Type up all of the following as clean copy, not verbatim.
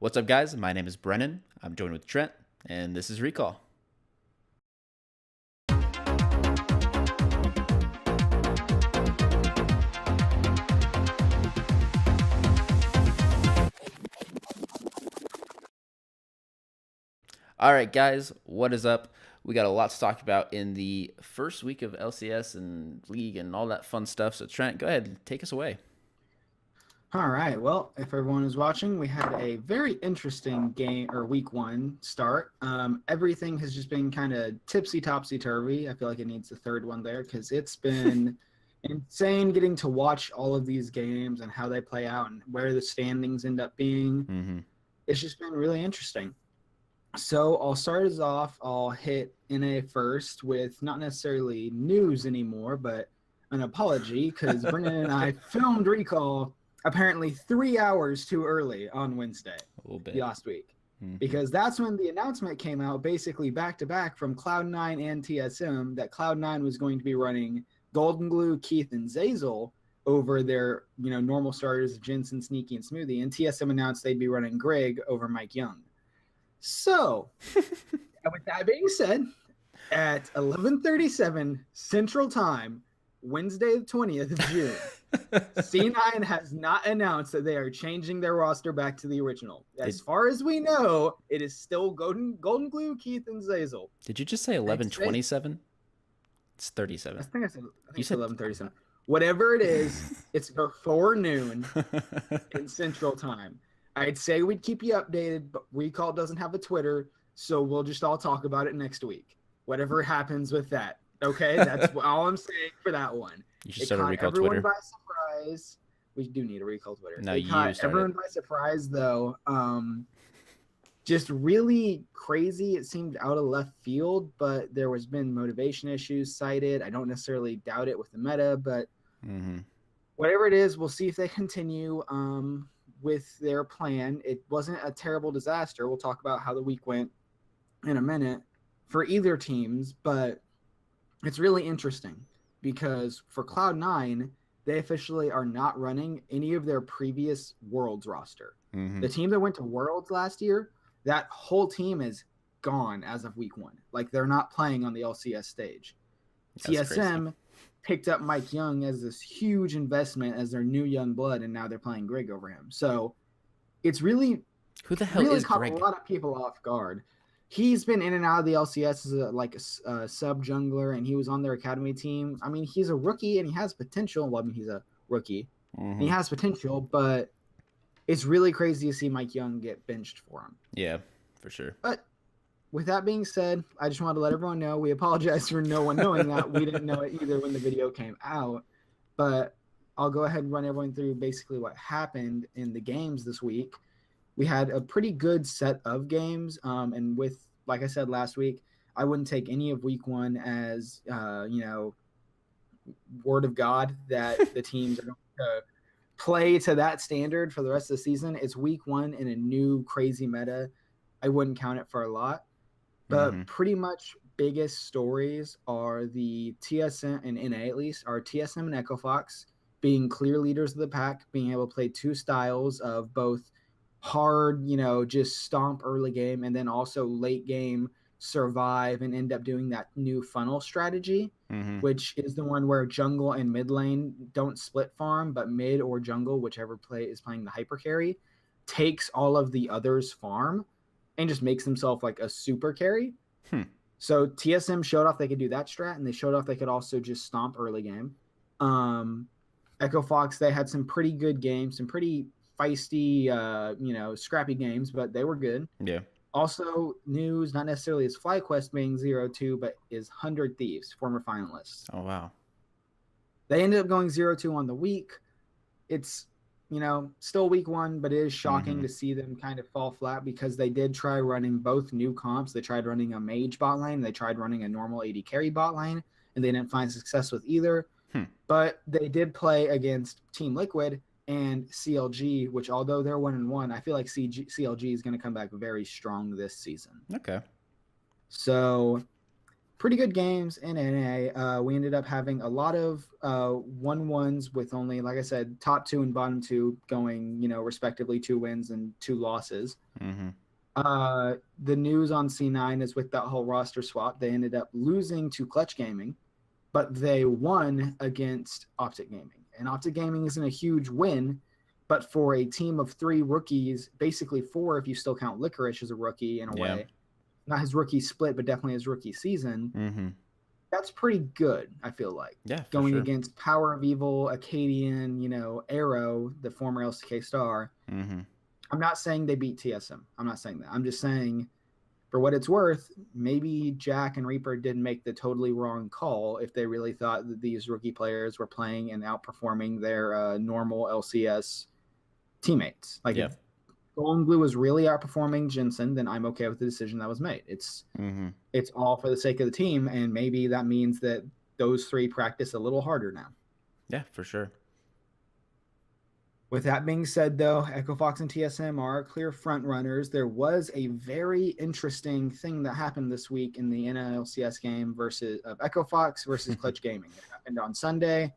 What's up, guys? My name is Brennan. I'm joined with Trent, and this is Recall. All right, guys, what is up? We got a lot to talk about in the first week of LCS and League and all that fun stuff. So, Trent, go ahead and take us away. All right. Well, if everyone is watching, we had a very interesting game or week one start. Everything has just been kind of tipsy topsy turvy. I feel like it needs a third one there because it's been insane getting to watch all of these games and how they play out and where the standings end up being. Mm-hmm. It's just been really interesting. So I'll start us off. I'll hit NA first with not necessarily news anymore, but an apology because Brendan and I filmed Recall apparently 3 hours too early on Wednesday A little bit. last week. Because that's when the announcement came out, basically back to back from Cloud9 and TSM, that Cloud9 was going to be running Golden Glue, Keith, and Zazel over their normal starters, Jensen, Sneaky, and Smoothie, and TSM announced they'd be running Greg over Mike Young. So, with that being said, at 11:37 Central Time, Wednesday the 20th of June, C9 has not announced that they are changing their roster back to the original. As far as we know, it is still Golden Glue, Keith, and Zazel. Did you just say 11:27? It's 37. I think You it's said 11:37. Whatever it is, it's before noon in Central Time. I'd say we'd keep you updated, but Recall doesn't have a Twitter, so we'll just all talk about it next week. Whatever happens with that. Okay, that's all I'm saying for that one. You should start a Recall everyone Twitter. by surprise. We do need a Recall Twitter. No, It you caught started. everyone by surprise, though. Just really crazy. It seemed out of left field, but there was been motivation issues cited. I don't necessarily doubt it with the meta, but whatever it is, we'll see if they continue with their plan. It wasn't a terrible disaster. We'll talk about how the week went in a minute for either teams, but it's really interesting because for Cloud9, they officially are not running any of their previous Worlds roster. The team that went to Worlds last year, that whole team is gone as of week one. Like, they're not playing on the LCS stage. That's TSM crazy. picked up Mike Young as this huge investment as their new young blood, and now they're playing Greg over him. So it's really Who the hell really is caught Greg? a lot of people off guard. He's been in and out of the LCS as a sub jungler, and he was on their academy team. I mean, he's a rookie and he has potential. Well, I mean, he's a rookie. And he has potential, but it's really crazy to see Mike Young get benched for him. Yeah, for sure. But with that being said, I just wanted to let everyone know we apologize for no one knowing that. We didn't know it either when the video came out. But I'll go ahead and run everyone through basically what happened in the games this week. We had a pretty good set of games. And with, like I said last week, I wouldn't take any of week one as, word of God that the teams are going to play to that standard for the rest of the season. It's week one in a new crazy meta. I wouldn't count it for a lot. But pretty much biggest stories are the TSM and NA at least are TSM and Echo Fox being clear leaders of the pack, being able to play two styles of both hard, just stomp early game and then also late game survive and end up doing that new funnel strategy, which is the one where jungle and mid lane don't split farm, but mid or jungle, whichever play is playing the hyper carry, takes all of the others farm and just makes himself like a super carry. So TSM showed off they could do that strat, and they showed off they could also just stomp early game. Echo Fox, they had some pretty good games, some pretty feisty, scrappy games, but they were good. Yeah. Also, news, not necessarily as FlyQuest being 0-2, but is 100 Thieves, former finalists. Oh, wow. They ended up going 0-2 on the week. It's, still week one, but it is shocking to see them kind of fall flat because they did try running both new comps. They tried running a mage bot lane. They tried running a normal AD carry bot lane, and they didn't find success with either. But they did play against Team Liquid and CLG, which although they're 1-1, I feel like CLG is going to come back very strong this season. Okay. So pretty good games in NA. We ended up having a lot of 1-1s with only, like I said, top 2 and bottom 2 going, respectively 2 wins and 2 losses. Mm-hmm. The news on C9 is with that whole roster swap, they ended up losing to Clutch Gaming, but they won against Optic Gaming. And Optic Gaming isn't a huge win, but for a team of 3 rookies, basically 4 if you still count Licorice as a rookie in a way, not his rookie split, but definitely his rookie season, that's pretty good, I feel like. Yeah, going against Power of Evil, Acadian, Arrow, the former LCK star. I'm not saying they beat TSM. I'm not saying that. I'm just saying, for what it's worth, maybe Jack and Reaper didn't make the totally wrong call if they really thought that these rookie players were playing and outperforming their normal LCS teammates. Like, if Golden Glue was really outperforming Jensen, then I'm okay with the decision that was made. It's all for the sake of the team, and maybe that means that those 3 practice a little harder now. Yeah, for sure. With that being said, though, Echo Fox and TSM are clear front runners. There was a very interesting thing that happened this week in the NLCS game of Echo Fox versus Clutch Gaming. It happened on Sunday,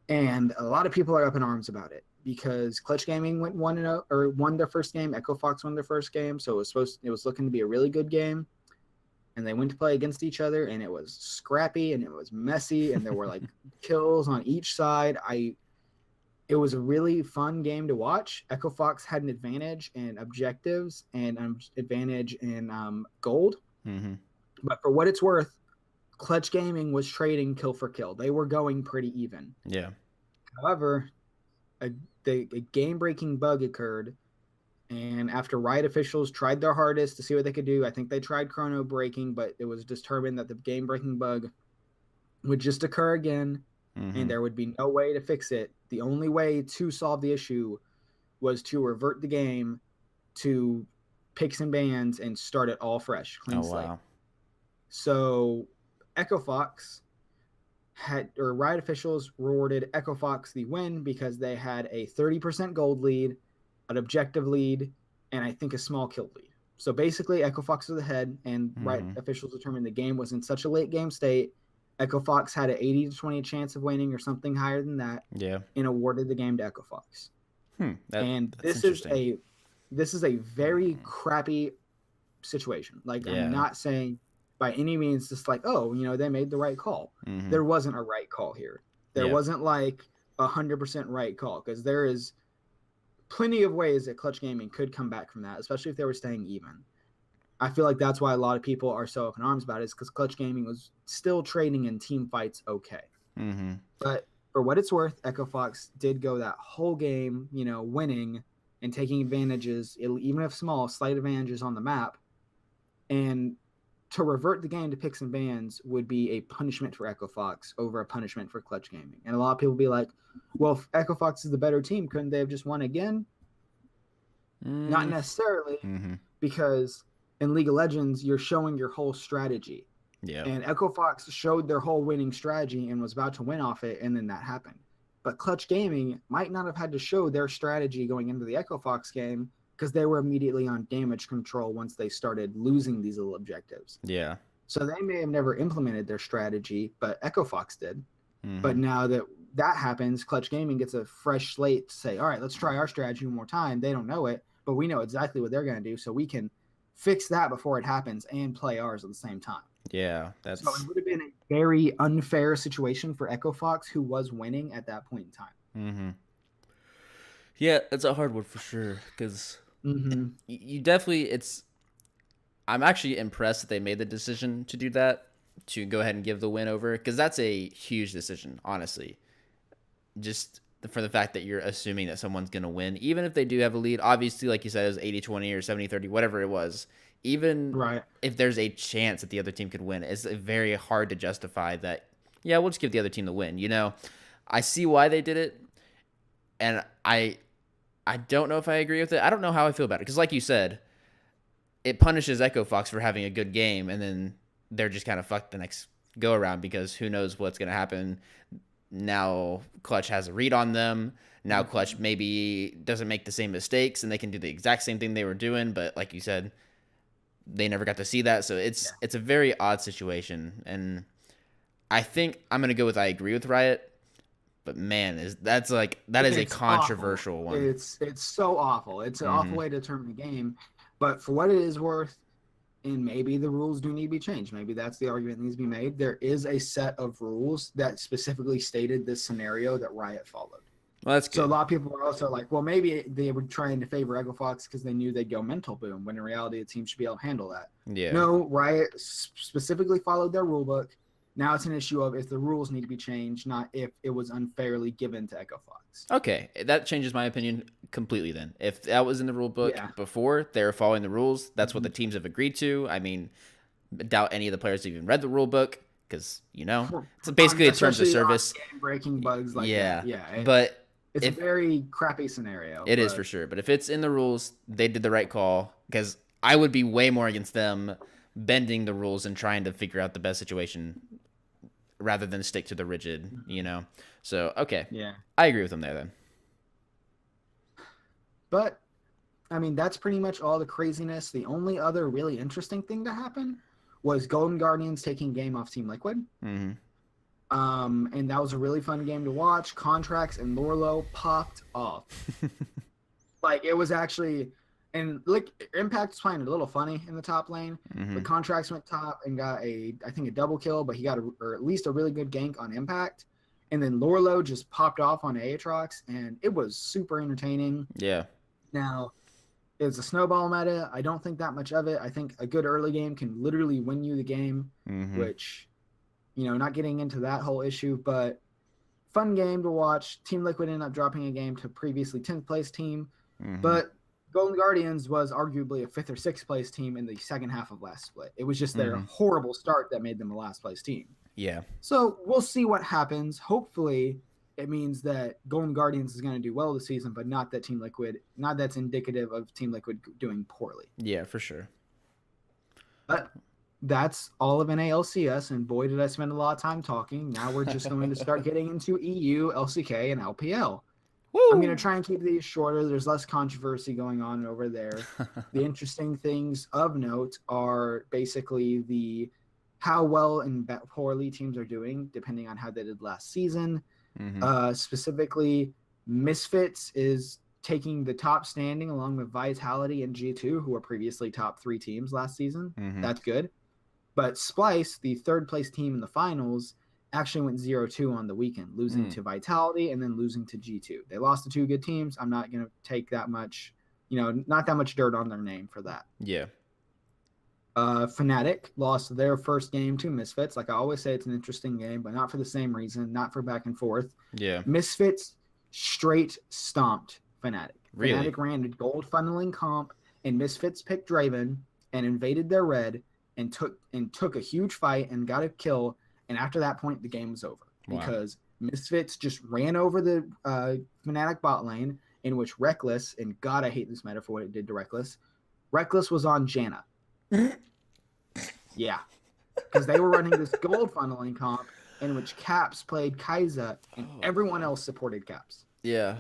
and a lot of people are up in arms about it because Clutch Gaming won their first game. Echo Fox won their first game, so it was looking to be a really good game. And they went to play against each other, and it was scrappy and it was messy, and there were like kills on each side. It was a really fun game to watch. Echo Fox had an advantage in objectives and an advantage in gold. But for what it's worth, Clutch Gaming was trading kill for kill. They were going pretty even. Yeah. However, a game-breaking bug occurred, and after Riot officials tried their hardest to see what they could do, I think they tried chrono breaking, but it was determined that the game-breaking bug would just occur again, and there would be no way to fix it. The only way to solve the issue was to revert the game to picks and bans and start it all fresh, clean slate. Wow. So Echo Fox Riot officials rewarded Echo Fox the win because they had a 30% gold lead, an objective lead, and I think a small kill lead. So basically, Echo Fox was ahead, and Riot officials determined the game was in such a late game state. Echo Fox had an 80 to 20 chance of winning or something higher than that. Yeah. And awarded the game to Echo Fox. This is a very crappy situation. Like, I'm not saying by any means just like, they made the right call. There wasn't a right call here. There wasn't like 100% right call, because there is plenty of ways that Clutch Gaming could come back from that, especially if they were staying even. I feel like that's why a lot of people are so up in arms about it, is because Clutch Gaming was still trading in team fights okay. But for what it's worth, Echo Fox did go that whole game, winning and taking advantages, even if small, slight advantages on the map. And to revert the game to picks and bans would be a punishment for Echo Fox over a punishment for Clutch Gaming. And a lot of people be like, well, if Echo Fox is the better team, couldn't they have just won again? Not necessarily, because in League of Legends, you're showing your whole strategy. Yeah. And Echo Fox showed their whole winning strategy and was about to win off it, and then that happened. But Clutch Gaming might not have had to show their strategy going into the Echo Fox game, because they were immediately on damage control once they started losing these little objectives. Yeah. So they may have never implemented their strategy, but Echo Fox did. But now that happens, Clutch Gaming gets a fresh slate to say, all right, let's try our strategy one more time. They don't know it, but we know exactly what they're going to do, so we can fix that before it happens and play ours at the same time. Yeah. So it would have been a very unfair situation for Echo Fox, who was winning at that point in time. Yeah, it's a hard one for sure, because you definitely, I'm actually impressed that they made the decision to do that, to go ahead and give the win over, because that's a huge decision, honestly. Just for the fact that you're assuming that someone's going to win, even if they do have a lead. Obviously, like you said, it was 80-20 or 70-30, whatever it was. Even if there's a chance that the other team could win, it's very hard to justify that, we'll just give the other team the win. I see why they did it, and I don't know if I agree with it. I don't know how I feel about it, because like you said, it punishes Echo Fox for having a good game, and then they're just kind of fucked the next go-around, because who knows what's going to happen. Now Clutch has a read on them. Now Clutch maybe doesn't make the same mistakes, and they can do the exact same thing they were doing, but like you said, they never got to see that. So it's a very odd situation, and I think I'm gonna go with I agree with Riot. But man, that is a controversial awful. one. It's so awful. It's an awful way to term the game. But for what it is worth, and maybe the rules do need to be changed. Maybe that's the argument that needs to be made. There is a set of rules that specifically stated this scenario that Riot followed. Well, that's good. So a lot of people are also like, well, maybe they were trying to favor Echo Fox because they knew they'd go mental boom, when in reality the team should be able to handle that. Yeah. No, Riot specifically followed their rule book. Now it's an issue of if the rules need to be changed, not if it was unfairly given to Echo Fox. Okay, that changes my opinion completely then. If that was in the rule book before, they were following the rules. That's what the teams have agreed to. I mean, doubt any of the players even read the rule book because, it's basically a terms of service. Breaking bugs like that. Yeah. But it's a very crappy scenario. It is for sure. But if it's in the rules, they did the right call, because I would be way more against them bending the rules and trying to figure out the best situation rather than stick to the rigid, So, okay. Yeah. I agree with them there then. But, I mean, that's pretty much all the craziness. The only other really interesting thing to happen was Golden Guardians taking game off Team Liquid. Mm-hmm. And that was a really fun game to watch. Contracts and Lorlo popped off. It was actually... And Impact was playing a little funny in the top lane. Mm-hmm. The Contracts went top and got I think a double kill, but he got or at least a really good gank on Impact. And then Lorlo just popped off on Aatrox, and it was super entertaining. Yeah. Now, it's a snowball meta. I don't think that much of it. I think a good early game can literally win you the game, which, not getting into that whole issue, but fun game to watch. Team Liquid ended up dropping a game to previously 10th place team, but Golden Guardians was arguably a 5th or 6th place team in the second half of last split. It was just their horrible start that made them a last place team. Yeah. So we'll see what happens. Hopefully it means that Golden Guardians is going to do well this season, but not that's indicative of Team Liquid doing poorly. Yeah, for sure. But that's all of NALCS, and boy, did I spend a lot of time talking. Now we're just going to start getting into EU, LCK, and LPL. Woo! I'm going to try and keep these shorter. There's less controversy going on over there. The interesting things of note are basically how well and poorly teams are doing, depending on how they did last season. Specifically, Misfits is taking the top standing along with Vitality and G2, who were previously top 3 teams last season. That's good. But Splice, the third place team in the finals, actually went 0-2 on the weekend, losing to Vitality and then losing to G2. They lost to 2 good teams. I'm not going to take that much, not that much dirt on their name for that. Yeah. Fnatic lost their first game to Misfits. Like I always say, it's an interesting game, but not for the same reason, not for back and forth. Yeah. Misfits straight stomped Fnatic. Really? Fnatic ran a gold funneling comp, and Misfits picked Draven and invaded their red and took a huge fight and got a kill. And after that point, the game was over because Misfits just ran over the Fnatic bot lane, in which Reckless, and God, I hate this meta for what it did to Reckless. Reckless was on Janna. Yeah. Because they were running this gold funneling comp in which Caps played Kai'Sa and everyone else supported Caps. Yeah.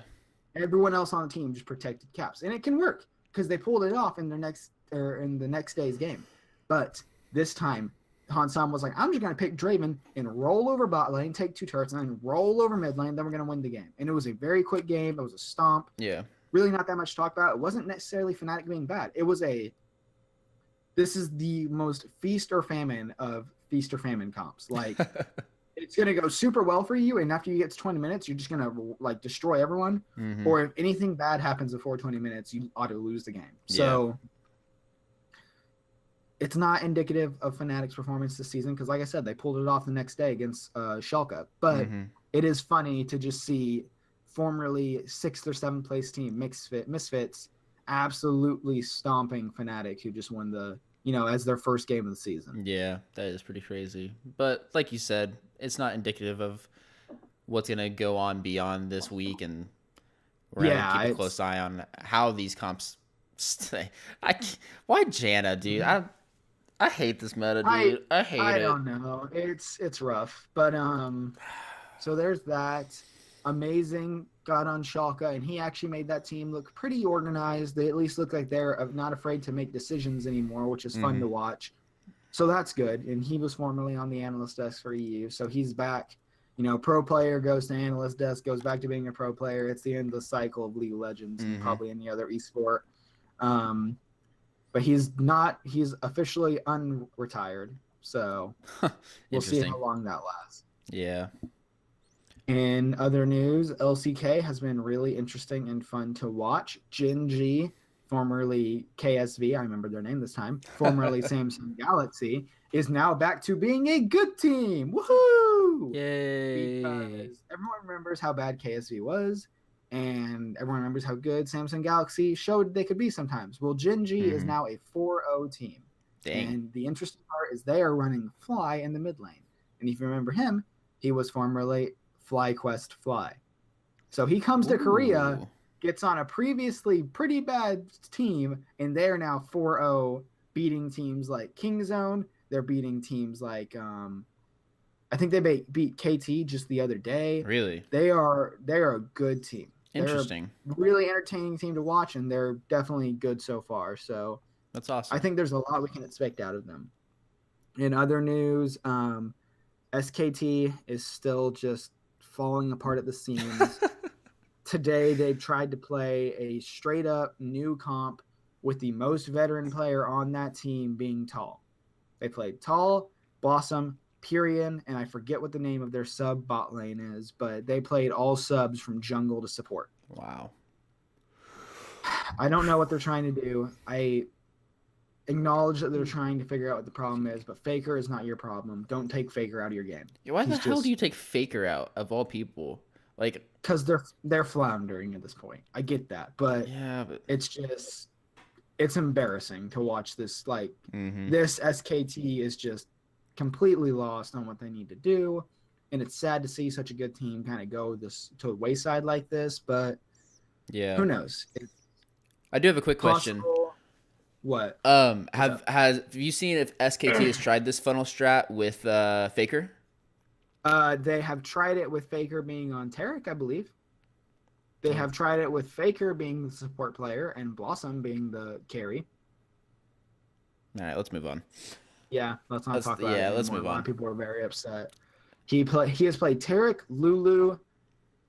Everyone else on the team just protected Caps. And it can work because they pulled it off in the next day's game. But this time, Hansam was like, I'm just going to pick Draven and roll over bot lane, take 2 turrets, and then roll over mid lane. Then we're going to win the game. And it was a very quick game. It was a stomp. Yeah. Really not that much to talk about. It wasn't necessarily Fnatic being bad. This is the most feast or famine of feast or famine comps. Like, it's going to go super well for you, and after you get to 20 minutes, you're just going to, destroy everyone. Or if anything bad happens before 20 minutes, you ought to lose the game. So it's not indicative of Fnatic's performance this season because, like I said, they pulled it off the next day against Schalke. But it is funny to just see formerly 6th or 7th place team Misfits absolutely stomping Fnatic, who just won the as their first game of the season. Yeah, that is pretty crazy. But like you said, it's not indicative of what's gonna go on beyond this week, and we're gonna keep a close eye on how these comps stay. Why Janna, dude? I hate this meta, dude. I hate it. I don't know. It's rough, but so there's that. amazing, got on Schalke, and he actually made that team look pretty organized. They at least look like they're not afraid to make decisions anymore, which is fun to watch. So that's good. And he was formerly on the analyst desk for EU, so he's back. Pro player goes to analyst desk, goes back to being a pro player. It's the end of the cycle of League of Legends and probably any other esport. But he's officially unretired. So we'll see how long that lasts. Yeah. In other news, LCK has been really interesting and fun to watch. Gen.G, formerly KSV, I remember their name this time, formerly Samsung Galaxy, is now back to being a good team. Woohoo! Yay! Because everyone remembers how bad KSV was, and everyone remembers how good Samsung Galaxy showed they could be sometimes. Well, Gen.G is now a 4-0 team. Dang. And the interesting part is they are running Fly in the mid lane. And if you remember him, he was formerly FlyQuest Fly. So he comes to Korea, gets on a previously pretty bad team, and they're now 4-0, beating teams like Kingzone. They're beating teams like I think they beat KT just the other day. Really? They're a good team. Interesting. They're a really entertaining team to watch, and they're definitely good so far. So that's awesome. I think there's a lot we can expect out of them. In other news, SKT is still just falling apart at the seams. Today, they tried to play a straight-up new comp with the most veteran player on that team being Tall. They played Tall, Blossom, Pyrian, and I forget what the name of their sub bot lane is, but they played all subs from jungle to support. Wow. I don't know what they're trying to do. I acknowledge that they're trying to figure out what the problem is, but Faker is not your problem. Don't take Faker out of your game. Why the hell do you take Faker out of all people? Like, because they're floundering at this point. I get that, but it's just it's embarrassing to watch this. Like this SKT is just completely lost on what they need to do, and it's sad to see such a good team kind of go to a wayside like this. But who knows? I do have a quick question. What? Have you seen if SKT has tried this funnel strat with Faker? They have tried it with Faker being on Taric, I believe. They have tried it with Faker being the support player and Blossom being the carry. All right, let's move on. Yeah, let's not talk about it anymore. Let's move on. A lot of people are very upset. He has played Taric, Lulu,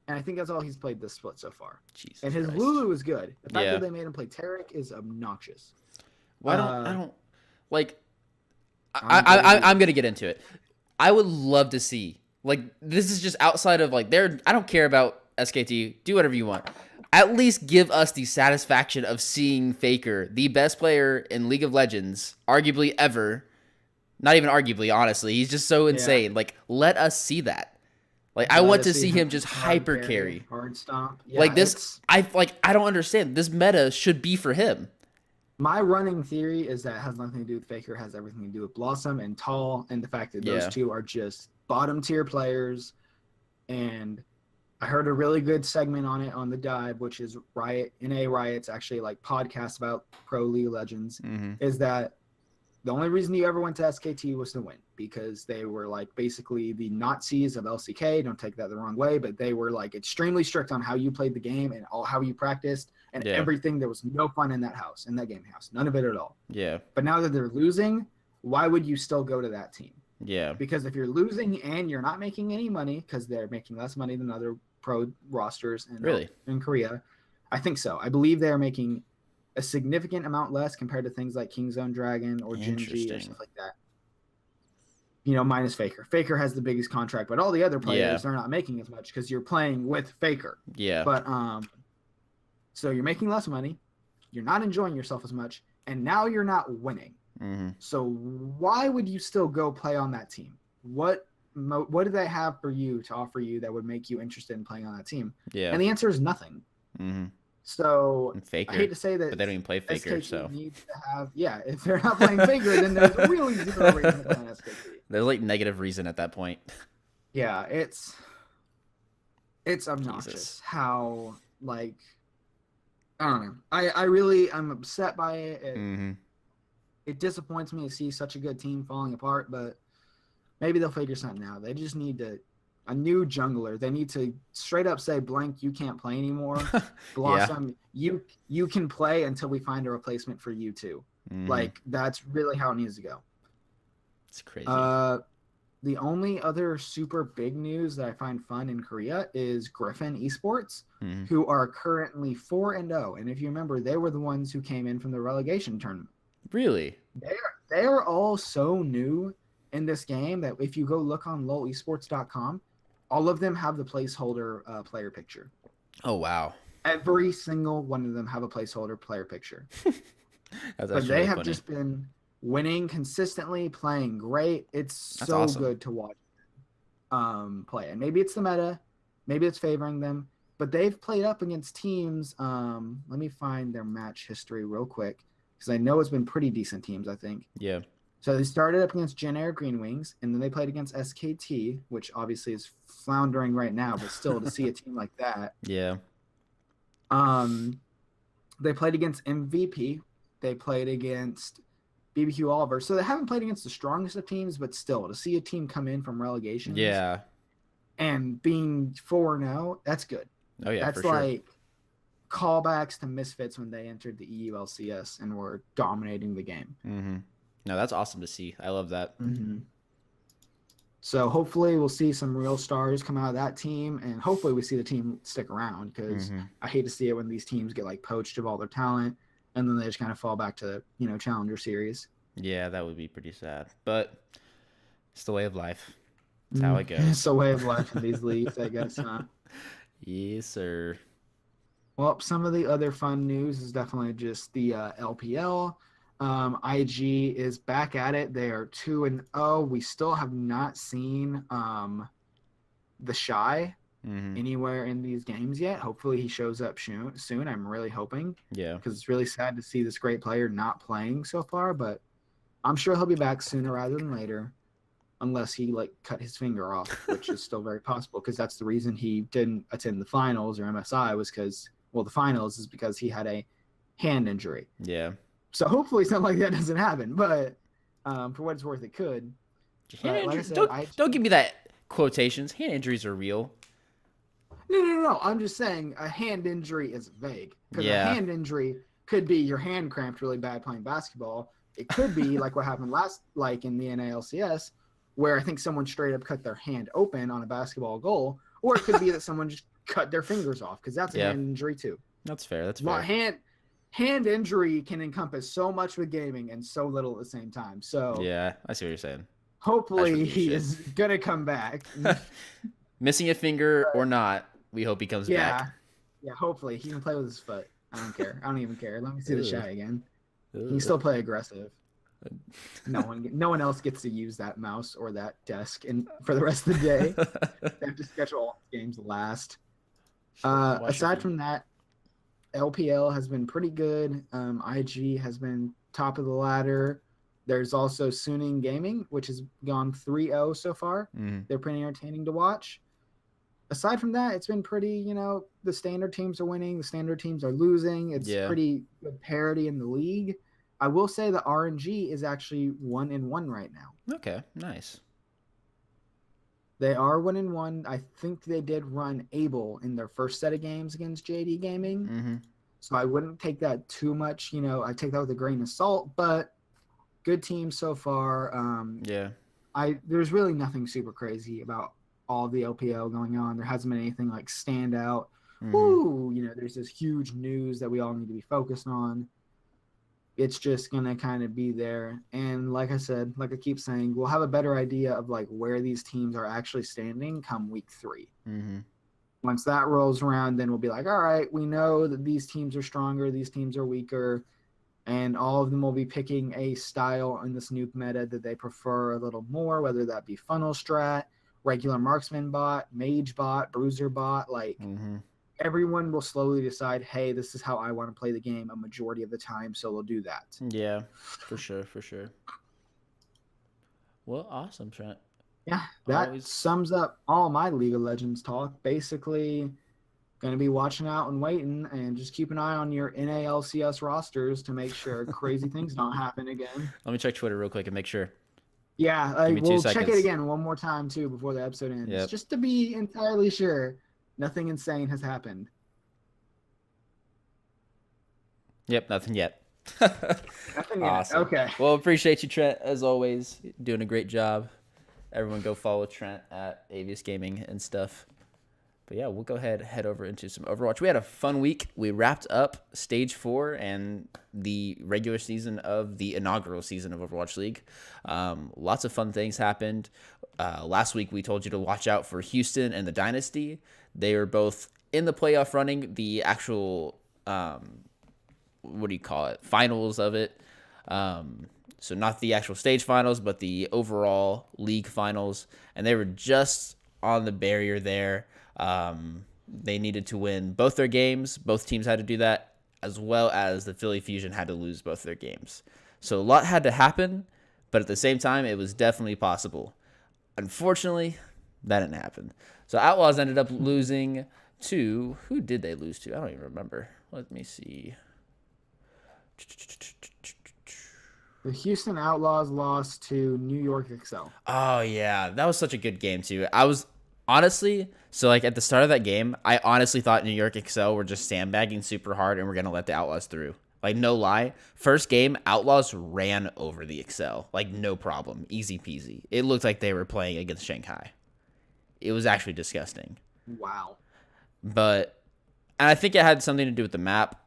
and I think that's all he's played this split so far. Jesus and his Christ. Lulu is good. The fact that they made him play Taric is obnoxious. Why I don't like. I'm gonna get into it. I would love to see, like, this is just outside of like I don't care about SKT. Do whatever you want. At least give us the satisfaction of seeing Faker, the best player in League of Legends, arguably ever. Not even arguably, honestly. He's just so insane. Like, let us see that. Like, I want to see him just hyper carry. Hard stomp. Yeah, like this, I don't understand. This meta should be for him. My running theory is that it has nothing to do with Faker. It has everything to do with Blossom and Tall, and the fact that those two are just bottom tier players. And I heard a really good segment on it on The Dive, which is Riot's actually like podcast about pro League of Legends, is that the only reason you ever went to SKT was to win, because they were like basically the Nazis of LCK. Don't take that the wrong way, but they were like extremely strict on how you played the game and how you practiced and everything. There was no fun in that game house. None of it at all. Yeah. But now that they're losing, why would you still go to that team? Yeah. Because if you're losing and you're not making any money, because they're making less money than other pro rosters in Korea, I think so. I believe they're making a significant amount less compared to things like Kingzone Dragon or Gen.G or stuff like that. Minus Faker. Faker has the biggest contract, but all the other players are not making as much because you're playing with Faker. Yeah. But so you're making less money, you're not enjoying yourself as much, and now you're not winning. So why would you still go play on that team? What do they have for you to offer you that would make you interested in playing on that team? Yeah. And the answer is nothing. So Faker, I hate to say that, but they don't even play Faker. SKT so needs to have, if they're not playing Faker, then there's really zero reason to play on SKT. There's like negative reason at that point. Yeah, it's obnoxious how I don't know. I'm upset by it. It disappoints me to see such a good team falling apart, but maybe they'll figure something out. They just need to a new jungler. They need to straight up say, Blank, you can't play anymore. Blossom, you can play until we find a replacement for you too. Like, that's really how it needs to go. It's crazy. The only other super big news that I find fun in Korea is Griffin Esports, who are currently 4-0. And if you remember, they were the ones who came in from the relegation tournament. Really? They are all so new in this game that if you go look on lolesports.com, all of them have the placeholder player picture. Oh, wow. Every single one of them have a placeholder player picture. But they have just been winning consistently, playing great. It's so awesome. Good to watch play. And maybe it's the meta, maybe it's favoring them, but they've played up against teams. Let me find their match history real quick, because I know it's been pretty decent teams, I think. Yeah. So they started up against Jin Air Green Wings, and then they played against SKT, which obviously is floundering right now, but still to see a team like that. Yeah. They played against MVP. They played against BBQ Oliver. So they haven't played against the strongest of teams, but still, to see a team come in from relegation and being 4-0, that's good. Oh, yeah, that's like callbacks to Misfits when they entered the EU LCS and were dominating the game. No, that's awesome to see. I love that. So hopefully we'll see some real stars come out of that team, and hopefully we see the team stick around, because I hate to see it when these teams get like poached of all their talent and then they just kind of fall back to, Challenger Series. Yeah, that would be pretty sad, but it's the way of life. It's how it goes. It's the way of life in these leagues, I guess, huh? Yes, sir. Well, some of the other fun news is definitely just the LPL. IG is back at it. They are 2-0. We still have not seen the Shy anywhere in these games yet. Hopefully he shows up soon. I'm really hoping. Yeah. Because it's really sad to see this great player not playing so far, but I'm sure he'll be back sooner rather than later, unless he cut his finger off, which is still very possible, because that's the reason he didn't attend the finals or MSI was because, the finals is because he had a hand injury. Yeah. So hopefully something like that doesn't happen, but for what it's worth, it could. Hand injuries, don't give me that quotations. Hand injuries are real. No. I'm just saying a hand injury is vague. Because a hand injury could be your hand cramped really bad playing basketball. It could be like what happened in the NALCS, where I think someone straight up cut their hand open on a basketball goal, or it could be that someone just cut their fingers off, because that's a hand injury too. That's fair. That's fair. Hand injury can encompass so much with gaming and so little at the same time. So yeah, I see what you're saying. Hopefully he is gonna come back. Missing a finger or not, we hope he comes back. Yeah, hopefully he can play with his foot. I don't care. I don't even care. Let me see the Shy again. He can still play aggressive. No one else gets to use that mouse or that desk for the rest of the day. They have to schedule all games last. Aside from that, LPL has been pretty good. IG has been top of the ladder. There's also Suning Gaming, which has gone 3-0 so far. They're pretty entertaining to watch. Aside from that, it's been pretty, the standard teams are winning, the standard teams are losing. It's pretty good parity in the league. I will say the RNG is actually 1-1 right now. Okay, nice. They are 1-1. I think they did run Able in their first set of games against JD Gaming. So I wouldn't take that too much. I take that with a grain of salt, but good team so far. There's really nothing super crazy about all the LPL going on. There hasn't been anything like stand out. There's this huge news that we all need to be focused on. It's just going to kind of be there. And like I said, like I keep saying, we'll have a better idea of where these teams are actually standing come week 3. Once that rolls around, then we'll be like, all right, we know that these teams are stronger, these teams are weaker, and all of them will be picking a style in this nuke meta that they prefer a little more, whether that be funnel strat, regular marksman bot, mage bot, bruiser bot, everyone will slowly decide, hey, this is how I want to play the game a majority of the time, so we'll do that. Yeah, for sure. Well, awesome, Trent. Yeah, that sums up all my League of Legends talk. Basically, going to be watching out and waiting, and just keep an eye on your NALCS rosters to make sure crazy things don't happen again. Let me check Twitter real quick and make sure. Yeah, Give me we'll 2 check it seconds. again one more time too before the episode ends, Yep. just to be entirely sure nothing insane has happened. Yep, nothing yet. Nothing yet. Awesome. Okay. Well, appreciate you, Trent, as always. Doing a great job. Everyone go follow Trent at Avius Gaming and stuff. But yeah, we'll go ahead head over into some Overwatch. We had a fun week. We wrapped up Stage 4 and the regular season of the inaugural season of Overwatch League. Lots of fun things happened. Last week, we told you to watch out for Houston and the Dynasty. They were both in the playoff running, the actual, what do you call it, finals of it. So not the actual stage finals, but the overall league finals. And they were just on the barrier there. They needed to win both their games. Both teams had to do that, as well as the Philly Fusion had to lose both their games. So a lot had to happen, but at the same time, it was definitely possible. Unfortunately, that didn't happen. So Outlaws ended up losing to, who did they lose to? I don't even remember. Let me see. The Houston Outlaws lost to New York Excel. Oh yeah, that was such a good game too. I was honestly, so like at the start of that game, I honestly thought New York Excel were just sandbagging super hard and we're gonna let the Outlaws through. Like no lie, first game Outlaws ran over the Excel like no problem, easy peasy. It looked like they were playing against Shanghai. It was actually disgusting. Wow. But and I think it had something to do with the map,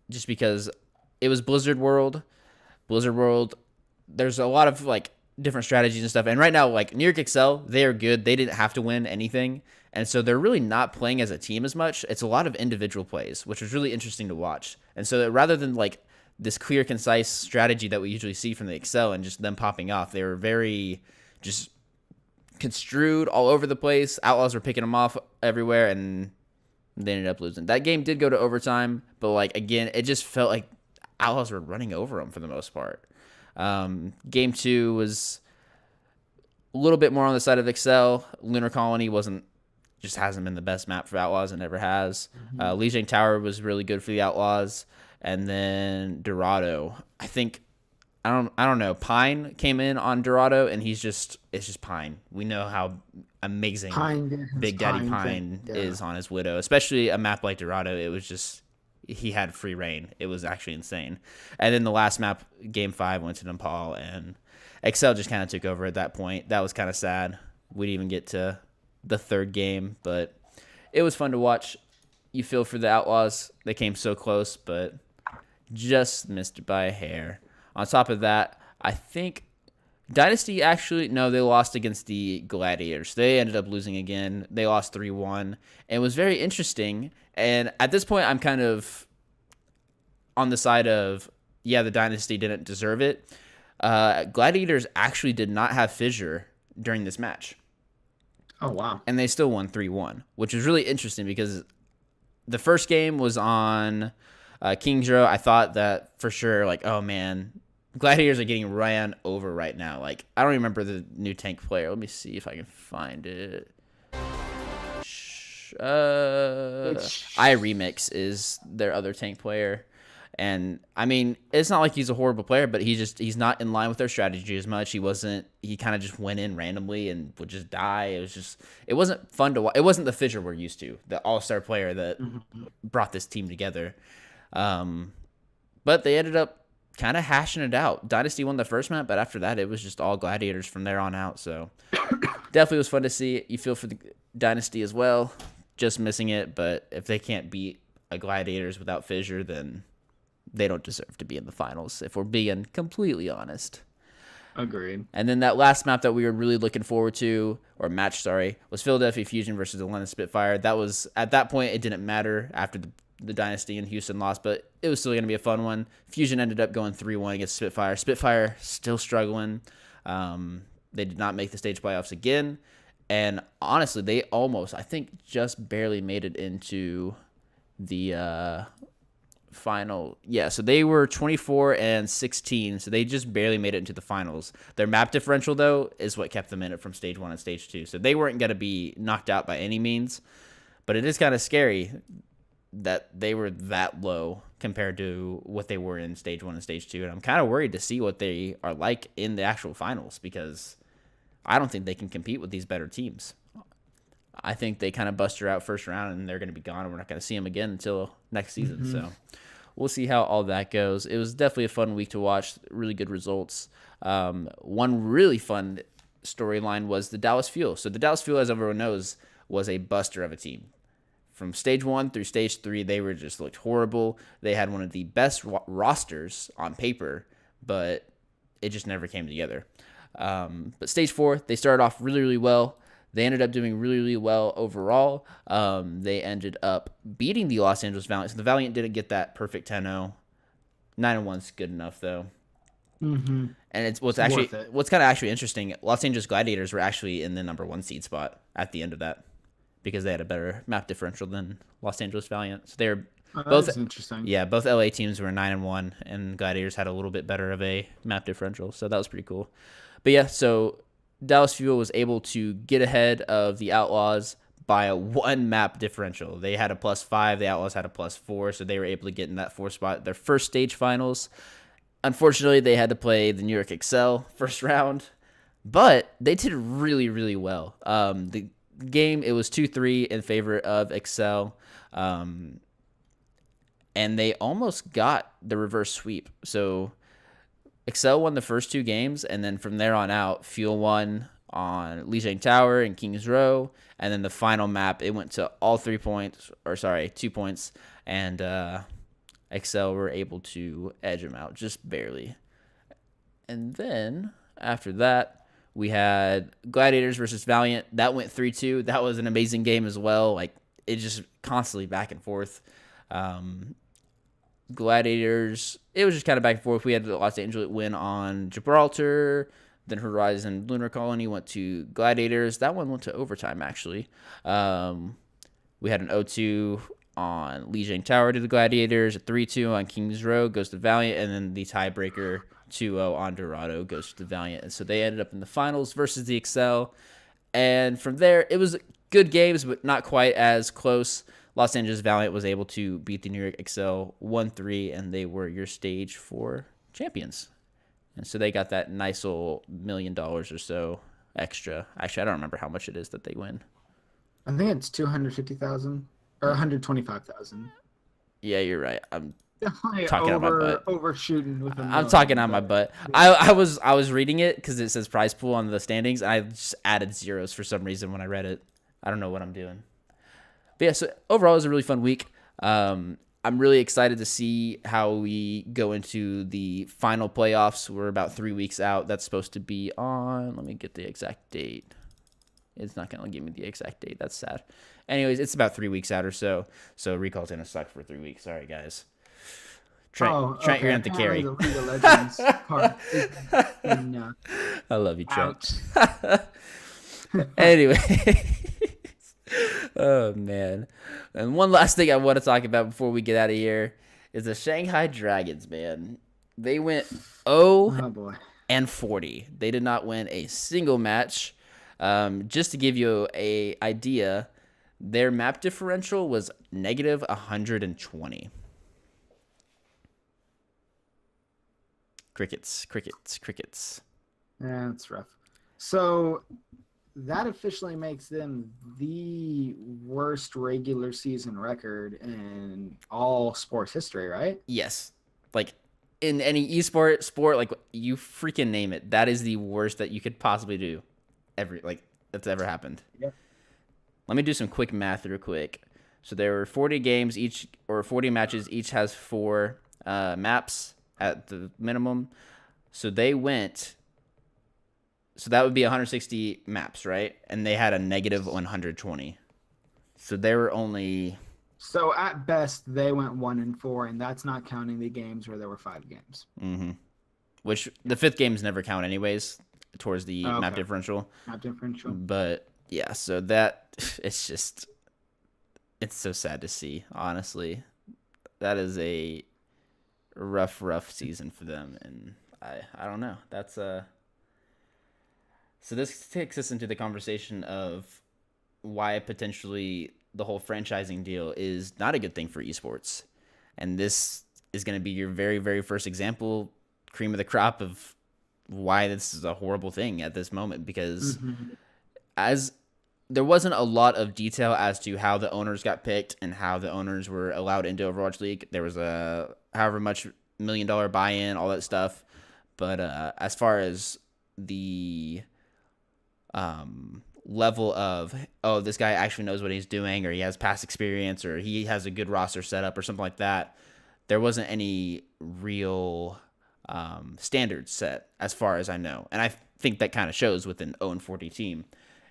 just because it was Blizzard World. Blizzard World, there's a lot of like different strategies and stuff. And right now, like New York Excel, they are good. They didn't have to win anything. And so they're really not playing as a team as much. It's a lot of individual plays, which was really interesting to watch. And so rather than like this clear, concise strategy that we usually see from the Excel and just them popping off, they were very just construed all over the place. Outlaws were picking them off everywhere and they ended up losing. That game did go to overtime, but like again, it just felt like Outlaws were running over them for the most part. Game 2 was a little bit more on the side of Excel. Lunar Colony hasn't been the best map for Outlaws. It never has. Lijiang Tower was really good for the Outlaws, and then Dorado. I don't know. Pine came in on Dorado, and it's just Pine. We know how amazing Big Daddy Pine is on his Widow, especially a map like Dorado. It was just, he had free reign. It was actually insane. And then the last map, Game 5, went to Nepal, and Excel just kind of took over at that point. That was kind of sad. We didn't even get to the third game, but it was fun to watch. You feel for the Outlaws. They came so close, but just missed it by a hair. On top of that, I think Dynasty they lost against the Gladiators. They ended up losing again. They lost 3-1. And it was very interesting. And at this point, I'm kind of on the side of, yeah, the Dynasty didn't deserve it. Gladiators actually did not have Fissure during this match. Oh, wow. And they still won 3-1, which is really interesting because the first game was on Kingdra. I thought that for sure, like, oh, man, Gladiators are getting ran over right now. Like, I don't remember the new tank player. Let me see if I can find it. iRemix is their other tank player. And I mean, it's not like he's a horrible player, but he's not in line with their strategy as much. He kind of just went in randomly and would just die. It wasn't fun to watch. It wasn't the Fissure we're used to, the all-star player that brought this team together. But they ended up kind of hashing it out. Dynasty won the first map, but after that, it was just all Gladiators from there on out. So definitely was fun to see. You feel for the Dynasty as well, just missing it. But if they can't beat a Gladiators without Fissure, then they don't deserve to be in the finals, if we're being completely honest. Agreed. And then that last map that we were really looking forward to, was Philadelphia Fusion versus Atlanta Spitfire. That was, at that point, it didn't matter after the Dynasty and Houston lost, but it was still going to be a fun one. Fusion ended up going 3-1 against Spitfire. Spitfire still struggling. They did not make the stage playoffs again. And honestly, they almost, I think, just barely made it into the final. Yeah, so they were 24-16, so they just barely made it into the finals. Their map differential, though, is what kept them in it from stage 1 and stage 2. So they weren't going to be knocked out by any means, but it is kind of scary. that they were that low compared to what they were in stage 1 and stage 2. And I'm kind of worried to see what they are like in the actual finals, because I don't think they can compete with these better teams. I think they kind of bust her out first round and they're going to be gone, and we're not going to see them again until next season. Mm-hmm. So we'll see how all that goes. It was definitely a fun week to watch. Really good results. One really fun storyline was the Dallas Fuel. So the Dallas Fuel, as everyone knows, was a buster of a team. From stage 1 through stage 3, they were just looked horrible. They had one of the best rosters on paper, but it just never came together. But stage 4, they started off really, really well. They ended up doing really, really well overall. They ended up beating the Los Angeles Valiant. So the Valiant didn't get that perfect 10-0. 9-1's good enough, though. Mm-hmm. And what's kind of actually interesting, Los Angeles Gladiators were actually in the number 1 seed spot at the end of that, because they had a better map differential than Los Angeles Valiant. So they're both interesting. Yeah, both LA teams were 9-1, and Gladiators had a little bit better of a map differential. So that was pretty cool. But yeah, so Dallas Fuel was able to get ahead of the Outlaws by a 1 map differential. They had a +5, the Outlaws had a +4, so they were able to get in that 4 spot. Their first stage finals. Unfortunately, they had to play the New York Excel first round, but they did really, really well. The game, it was 2-3 in favor of Excel, and they almost got the reverse sweep. So Excel won the first 2 games, and then from there on out, Fuel won on Lijiang Tower and Kings Row, and then the final map, it went to all 2 points, and Excel were able to edge them out just barely. And then after that, we had Gladiators versus Valiant. That went 3-2. That was an amazing game as well. Like, it just constantly back and forth. Gladiators, it was just kind of back and forth. We had the Los Angeles win on Gibraltar. Then Horizon Lunar Colony went to Gladiators. That one went to overtime, actually. We had an 0-2 on Lijiang Tower to the Gladiators. A 3-2 on Kings Row goes to Valiant. And then the tiebreaker 2-0 on Dorado goes to the Valiant. And so they ended up in the finals versus the Excel. And from there, it was good games, but not quite as close. Los Angeles Valiant was able to beat the New York Excel 1-3, and they were your stage 4 champions. And so they got that nice little $1 million or so extra. Actually, I don't remember how much it is that they win. I think it's 250,000 or 125,000. Yeah, you're right. I'm talking out my butt. Overshooting with a I'm talking out my butt. I was reading it because it says prize pool on the standings, and I just added zeros for some reason when I read it. I don't know what I'm doing. But yeah, so overall, it was a really fun week. I'm really excited to see how we go into the final playoffs. We're about 3 weeks out. That's supposed to be on, let me get the exact date. It's not going to give me the exact date. That's sad. Anyways, it's about 3 weeks out or so. So Recall's going to suck for 3 weeks. Sorry, guys. Trent, you're going to have to carry. The League of Legends part I love you, Trent. Anyway. Oh, man. And one last thing I want to talk about before we get out of here is the Shanghai Dragons, man. They went 0-40. They did not win a single match. Just to give you an idea, their map differential was negative 120. Crickets. Yeah, that's rough. So that officially makes them the worst regular season record in all sports history, right? Yes. Like, in any sport, like, you freaking name it. That is the worst that you could possibly do. That's ever happened. Yep. Let me do some quick math real quick. So there were 40 games each, or 40 matches. Each has 4 maps at the minimum. So they went... So that would be 160 maps, right? And they had a negative 120. So they were only... So at best, they went 1-4, and that's not counting the games where there were 5 games. Mm-hmm. Which the 5th games never count anyways towards the map differential. But yeah, so that it's just... It's so sad to see, honestly. That is a rough season for them, and I don't know. That's So this takes us into the conversation of why potentially the whole franchising deal is not a good thing for esports. And this is going to be your very, very first example, cream of the crop of why this is a horrible thing at this moment, because as there wasn't a lot of detail as to how the owners got picked and how the owners were allowed into Overwatch League. There was a however much $1 million buy-in, all that stuff. But as far as the level of, oh, this guy actually knows what he's doing, or he has past experience, or he has a good roster setup or something like that, there wasn't any real standards set as far as I know. And I think that kind of shows with an 0-40 team.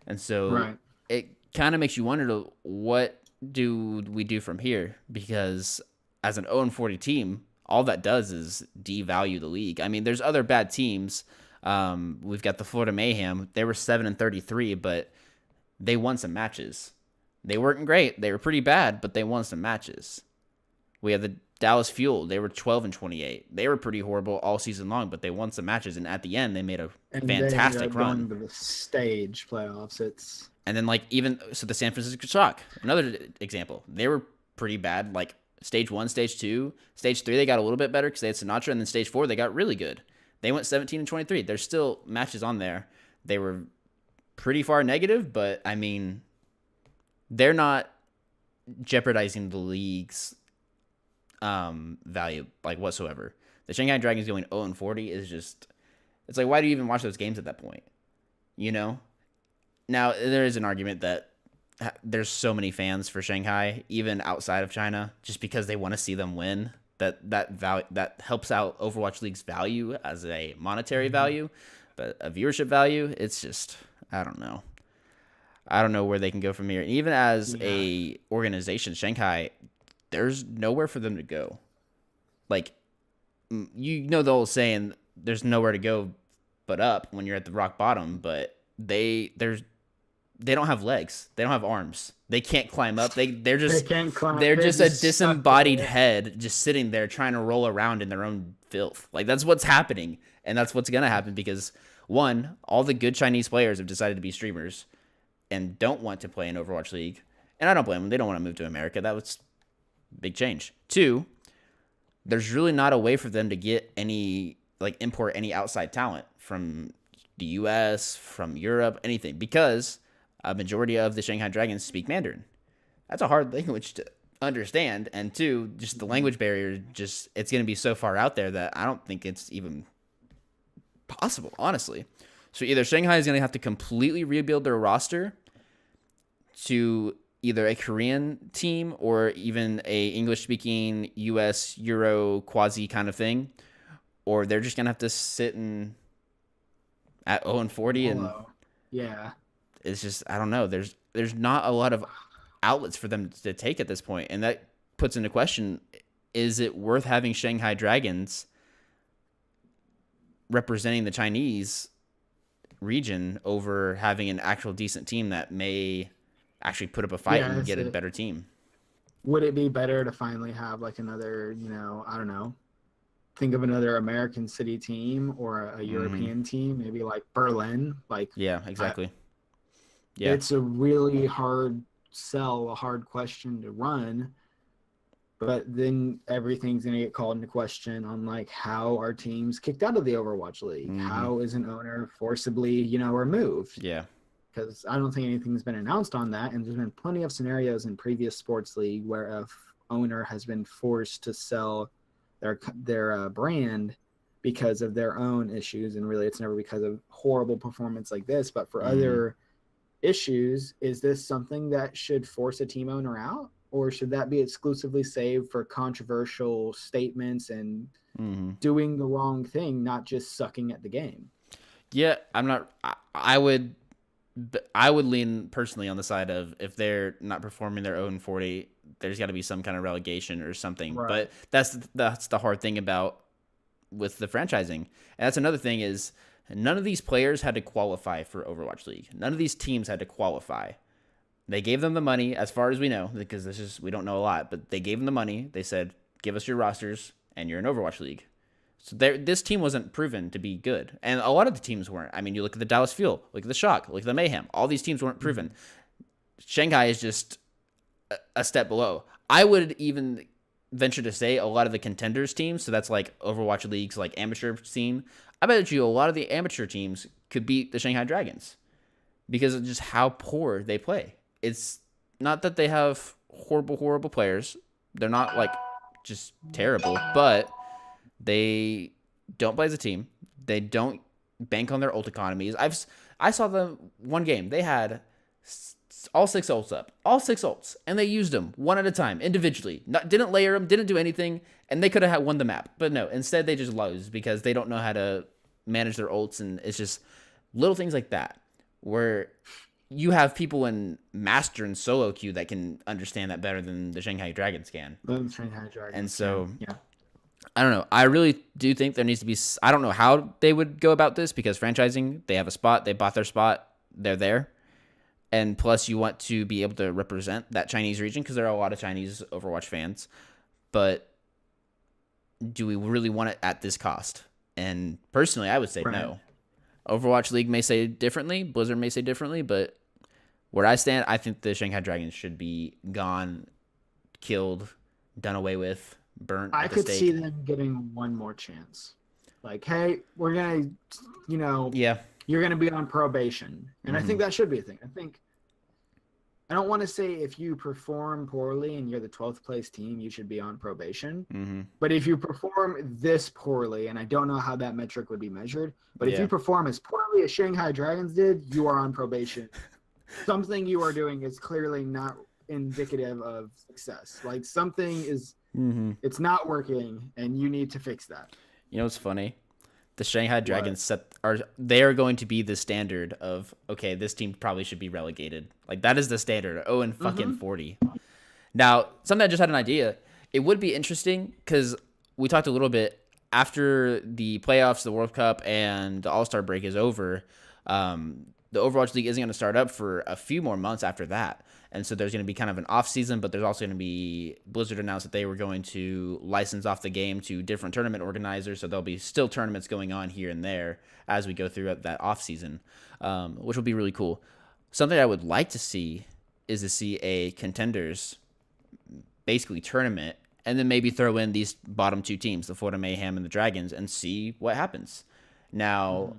And so it kind of makes you wonder, what do we do from here? Because as an 0-40 team, all that does is devalue the league. I mean, there's other bad teams. We've got the Florida Mayhem. They were 7-33, but they won some matches. They weren't great. They were pretty bad, but they won some matches. We have the Dallas Fuel. They were 12-28. They were pretty horrible all season long, but they won some matches, and at the end, they made a fantastic run. To the stage playoffs. And then, like, even so, the San Francisco Shock, another example. They were pretty bad. Like, stage 1, stage 2, stage 3, they got a little bit better because they had Sinatraa, and then stage 4, they got really good. They went 17-23. There's still matches on there. They were pretty far negative, but I mean, they're not jeopardizing the league's value like whatsoever. The Shanghai Dragons going 0-40 is just, it's like, why do you even watch those games at that point? You know? Now, there is an argument that there's so many fans for Shanghai, even outside of China, just because they want to see them win. That helps out Overwatch League's value as a monetary value, but a viewership value, it's just, I don't know. I don't know where they can go from here. And even as a organization, Shanghai, there's nowhere for them to go. Like, you know the old saying, there's nowhere to go but up when you're at the rock bottom, but they don't have legs. They don't have arms. They can't climb up. They're just a disembodied head just sitting there trying to roll around in their own filth. Like, that's what's happening, and that's what's going to happen because, one, all the good Chinese players have decided to be streamers and don't want to play in Overwatch League. And I don't blame them. They don't want to move to America. That was a big change. Two, there's really not a way for them to get any, like, import any outside talent from the US, from Europe, anything, because a majority of the Shanghai Dragons speak Mandarin. That's a hard language to understand. And two, just the language barrier, it's going to be so far out there that I don't think it's even possible, honestly. So either Shanghai is going to have to completely rebuild their roster to either a Korean team or even a English-speaking US, Euro, quasi kind of thing, or they're just going to have to sit at 0-40 and yeah. It's just, I don't know. There's not a lot of outlets for them to take at this point, and that puts into question: is it worth having Shanghai Dragons representing the Chinese region over having an actual decent team that may actually put up a fight and get a better team? Would it be better to finally have like another, I don't know, think of another American city team or a European team, maybe like Berlin? Like, yeah, exactly. It's a really hard sell, a hard question to run, but then everything's going to get called into question on like how are teams kicked out of the Overwatch League? How is an owner forcibly, removed? Yeah. Because I don't think anything's been announced on that, and there's been plenty of scenarios in previous sports league where a owner has been forced to sell their brand because of their own issues, and really it's never because of horrible performance like this, but for other issues. Is this something that should force a team owner out, or should that be exclusively saved for controversial statements and doing the wrong thing, not just sucking at the game? Yeah, I would lean personally on the side of, if they're not performing their own 40, there's got to be some kind of relegation or something. Right. But that's the hard thing with the franchising. And that's another thing is, none of these players had to qualify for Overwatch League. None of these teams had to qualify. They gave them the money, as far as we know, because we don't know a lot, but they gave them the money. They said, give us your rosters, and you're in Overwatch League. So this team wasn't proven to be good. And a lot of the teams weren't. I mean, you look at the Dallas Fuel, look at the Shock, look at the Mayhem. All these teams weren't proven. Shanghai is just a step below. I would even venture to say a lot of the contenders teams, so that's like Overwatch League's like amateur scene, I bet you a lot of the amateur teams could beat the Shanghai Dragons because of just how poor they play. It's not that they have horrible players. They're not like just terrible, but they don't play as a team. They don't bank on their ult economies. I saw them one game. They had all 6 ults up, all 6 ults, and they used them one at a time individually. Didn't layer them, didn't do anything, and they could have won the map. But no, instead they just lose because they don't know how to manage their ults, and it's just little things like that where you have people in Master and solo queue that can understand that better than the Shanghai Dragons can. And so, yeah. I don't know. I really do think there needs to be. I don't know how they would go about this because franchising, they have a spot, they bought their spot, they're there. And plus, you want to be able to represent that Chinese region because there are a lot of Chinese Overwatch fans. But do we really want it at this cost? And personally, I would say no. Overwatch League may say differently, Blizzard may say differently, but where I stand, I think the Shanghai Dragons should be gone, killed, done away with, burnt. I could see them getting one more chance. Like, hey, we're gonna, you're gonna be on probation, and I think that should be a thing. I don't want to say if you perform poorly and you're the 12th place team, you should be on probation. But if you perform this poorly, and I don't know how that metric would be measured, but if you perform as poorly as Shanghai Dragons did, you are on probation. Something you are doing is clearly not indicative of success. Like something is, it's not working, and you need to fix that. You know what's funny? The Shanghai Dragons they are going to be the standard of, okay, this team probably should be relegated. Like that is the standard. 0-40. Now, something I just had an idea. It would be interesting because we talked a little bit after the playoffs, the World Cup, and the All-Star break is over. The Overwatch League isn't going to start up for a few more months after that. And so there's going to be kind of an off season, but there's also going to be Blizzard announced that they were going to license off the game to different tournament organizers. So there'll be still tournaments going on here and there as we go through that off season, which will be really cool. Something I would like to see is to see a contenders basically tournament and then maybe throw in these bottom 2 teams, the Florida Mayhem and the Dragons, and see what happens. Now,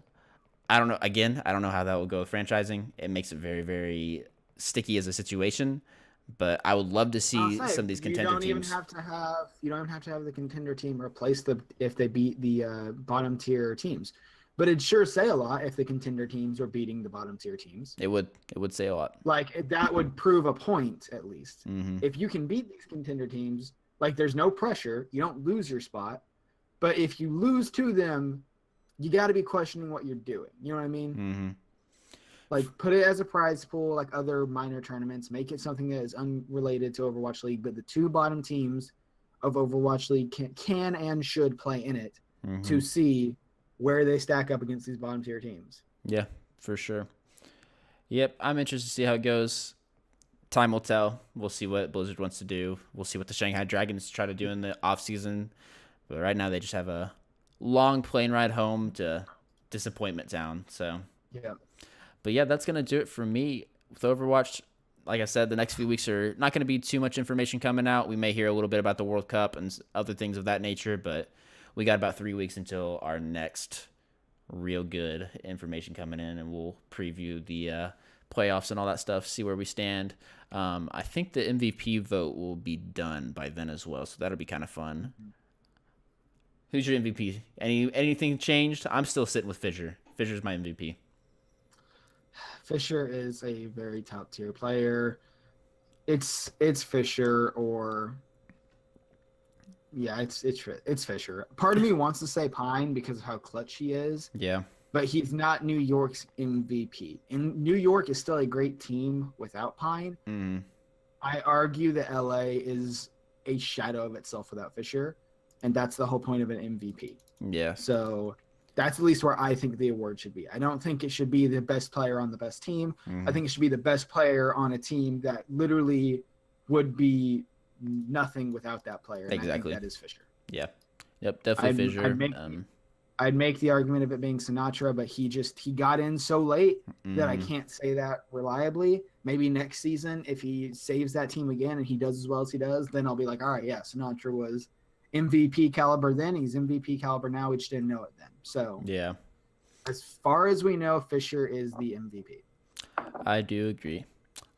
I don't know. Again, I don't know how that will go with franchising. It makes it very, very sticky as a situation, but I would love to see some of these contender teams. You don't even have to have the contender team replace if they beat the bottom tier teams. But it'd sure say a lot if the contender teams were beating the bottom tier teams. It would say a lot. Like that would prove a point at least. If you can beat these contender teams, like there's no pressure, you don't lose your spot. But if you lose to them, you got to be questioning what you're doing. You know what I mean? Like put it as a prize pool, like other minor tournaments. Make it something that is unrelated to Overwatch League, but the 2 bottom teams of Overwatch League can and should play in it to see where they stack up against these bottom tier teams. Yeah, for sure. Yep, I'm interested to see how it goes. Time will tell. We'll see what Blizzard wants to do. We'll see what the Shanghai Dragons try to do in the off season. But right now they just have a long plane ride home to Disappointment Town. So yeah. But yeah, that's going to do it for me with Overwatch. Like I said, the next few weeks are not going to be too much information coming out. We may hear a little bit about the World Cup and other things of that nature, but we got about 3 weeks until our next real good information coming in, and we'll preview the playoffs and all that stuff, see where we stand. I think the MVP vote will be done by then as well, so that'll be kind of fun. Who's your MVP? Anything changed? I'm still sitting with Fissure. Fissure's my MVP. Fissure is a very top tier player. It's Fissure or it's Fissure. Part of me wants to say Pine because of how clutch he is. Yeah. But he's not New York's MVP. And New York is still a great team without Pine. I argue that LA is a shadow of itself without Fissure, and that's the whole point of an MVP. Yeah. So that's at least where I think the award should be. I don't think it should be the best player on the best team. I think it should be the best player on a team that literally would be nothing without that player. And exactly. I think that is Fissure. Yeah. Yep. Definitely Fissure. I'd make the argument of it being Sinatraa, but he got in so late that I Mm. can't say that reliably. Maybe next season, if he saves that team again and he does as well as he does, then I'll be like, all right, yeah, Sinatraa was MVP caliber then. He's MVP caliber now. We just didn't know it then. So Yeah, as far as we know, Fisher is the MVP. I do agree.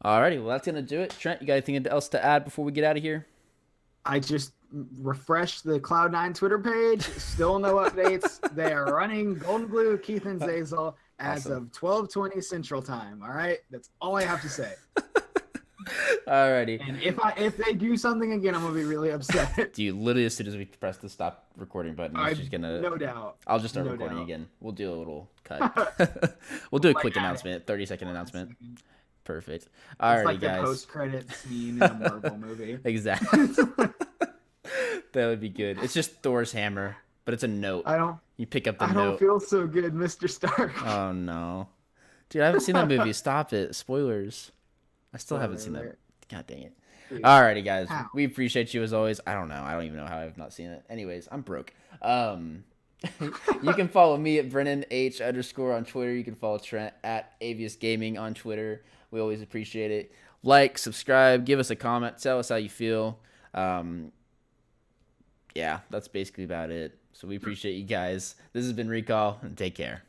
Alrighty, well, that's going to do it. Trent, you got anything else to add before we get out of here? I just refreshed the Cloud9 Twitter page. Still no updates. They are running Golden Glue, Keith and Zazel as of 12:20 Central Time. All right, that's all I have to say. Alrighty. And if they do something again, I'm gonna be really upset. Dude, literally as soon as we press the stop recording button, it's just gonna. No doubt. I'll just start recording again. We'll do a little cut. We'll do a quick announcement, 30-second announcement. Perfect. Alrighty, it's like guys. the post-credit scene in a Marvel movie. Exactly. That would be good. It's just Thor's hammer, but it's a note. You pick up the note. I don't feel so good, Mr. Stark. Oh no, dude, I haven't seen that movie. Stop it. Spoilers. I still haven't seen that. God dang it. Dude. Alrighty, guys. How? We appreciate you as always. I don't know. I don't even know how I've not seen it. Anyways, I'm broke. You can follow me at BrennanH_ on Twitter. You can follow Trent at Avius Gaming on Twitter. We always appreciate it. Like, subscribe, give us a comment, tell us how you feel. Yeah, that's basically about it. So we appreciate you guys. This has been Recall, and take care.